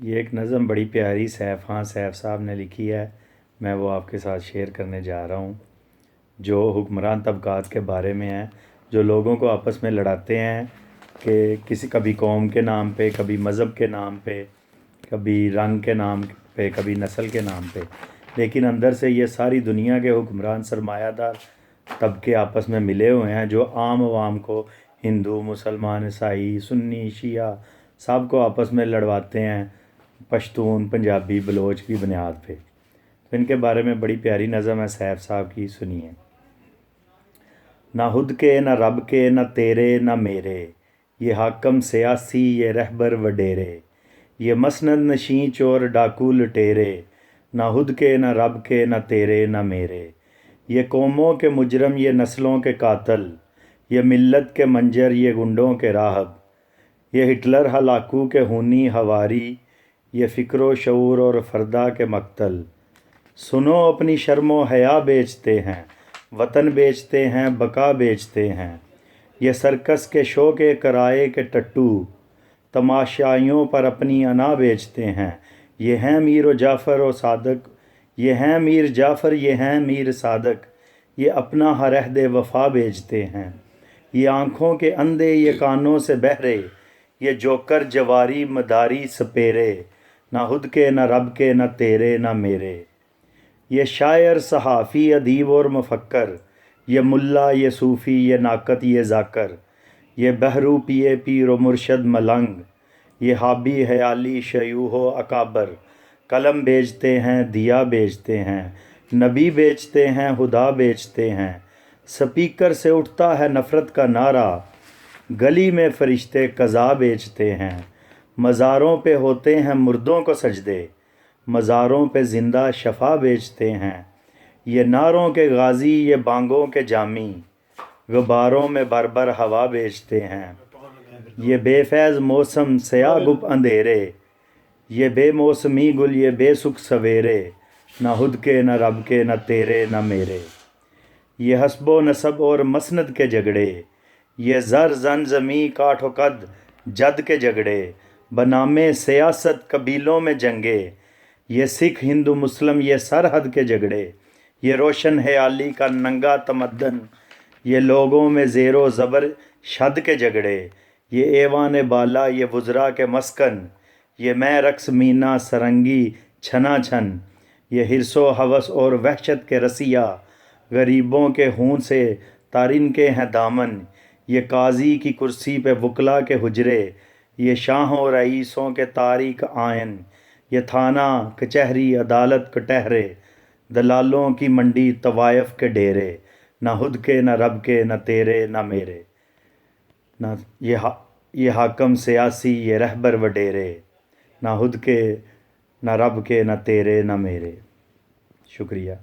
یہ ایک نظم بڑی پیاری سیف صاحب نے لکھی ہے، میں وہ آپ کے ساتھ شیئر کرنے جا رہا ہوں، جو حکمران طبقات کے بارے میں ہے، جو لوگوں کو آپس میں لڑاتے ہیں کہ کبھی قوم کے نام پہ، کبھی مذہب کے نام پہ، کبھی رنگ کے نام پہ، کبھی نسل کے نام پہ، لیکن اندر سے یہ ساری دنیا کے حکمران سرمایہ دار طبقے آپس میں ملے ہوئے ہیں، جو عام عوام کو، ہندو، مسلمان، عیسائی، سنی، شیعہ، سب کو آپس میں لڑواتے ہیں، پشتون، پنجابی، بلوچ کی بنیاد پہ۔ تو ان کے بارے میں بڑی پیاری نظم ہے سیف صاحب کی، سنیے۔ نہ خود کے، نہ رب کے، نہ تیرے، نہ میرے، یہ حاکم سیاسی، یہ رہبر وڈیرے، یہ مسند نشین چور ڈاکو لٹیرے، نہ خود کے، نہ رب کے، نہ تیرے، نہ میرے، یہ قوموں کے مجرم، یہ نسلوں کے قاتل، یہ ملت کے منجر، یہ گنڈوں کے راہب، یہ ہٹلر ہلاکو کے خونی ہواری، یہ فکر و شعور اور فردہ کے مقتل۔ سنو اپنی شرم و حیا بیچتے ہیں، وطن بیچتے ہیں، بقا بیچتے ہیں، یہ سرکس کے شو کے کرائے کے ٹٹو، تماشائیوں پر اپنی انا بیچتے ہیں، یہ ہیں میر و جعفر و صادق، یہ ہیں میر جعفر، یہ ہیں میر صادق، یہ اپنا ہر عہد وفا بیچتے ہیں، یہ آنکھوں کے اندھے، یہ کانوں سے بہرے، یہ جوکر جواری مداری سپیرے، نہ خود کے، نہ رب کے، نہ تیرے، نہ میرے، یہ شاعر، صحافی، ادیب اور مفکر، یہ ملا، یہ صوفی، یہ ناقد، یہ ذاکر، یہ بہرو پیے پیر و مرشد ملنگ، یہ حابی حیالی شیوخ و اکابر، قلم بیچتے ہیں، دیا بیچتے ہیں، نبی بیچتے ہیں، خدا بیچتے ہیں، سپیکر سے اٹھتا ہے نفرت کا نعرہ، گلی میں فرشتے قضا بیچتے ہیں، مزاروں پہ ہوتے ہیں مردوں کو سجدے، مزاروں پہ زندہ شفا بیچتے ہیں، یہ نعروں کے غازی، یہ بانگوں کے جامی، غباروں میں بربر ہوا بیچتے ہیں، یہ بے فیض موسم سیاہ گپ اندھیرے، یہ بے موسمی گل، یہ بے سکھ سویرے، نہ خود کے، نہ رب کے، نہ تیرے، نہ میرے، یہ حسب و نسب اور مسند کے جھگڑے، یہ زر زن زمیں کاٹھ و قد جد کے جھگڑے، بنام سیاست قبیلوں میں جنگے، یہ سکھ ہندو مسلم، یہ سرحد کے جھگڑے، یہ روشن خیالی کا ننگا تمدن، یہ لوگوں میں زیر و زبر شد کے جھگڑے، یہ ایوان بالا، یہ وزراء کے مسکن، یہ میں رقص مینا سرنگی چھنا چھن، یہ حرص و ہوس اور وحشت کے رسیا، غریبوں کے خون سے تارن کے ہیں دامن، یہ قاضی کی کرسی پہ وکلا کے حجرے، یہ شاہوں رئیسوں کے تاریک آئین، یہ تھانہ کچہری عدالت کٹہرے، دلالوں کی منڈی طوائف کے ڈیرے، نہ خود کے، نہ رب کے، نہ تیرے، نہ میرے، نہ یہ حاکم سیاسی، یہ رہبر وڈیرے، نہ خود کے، نہ رب کے، نہ تیرے، نہ میرے۔ شکریہ۔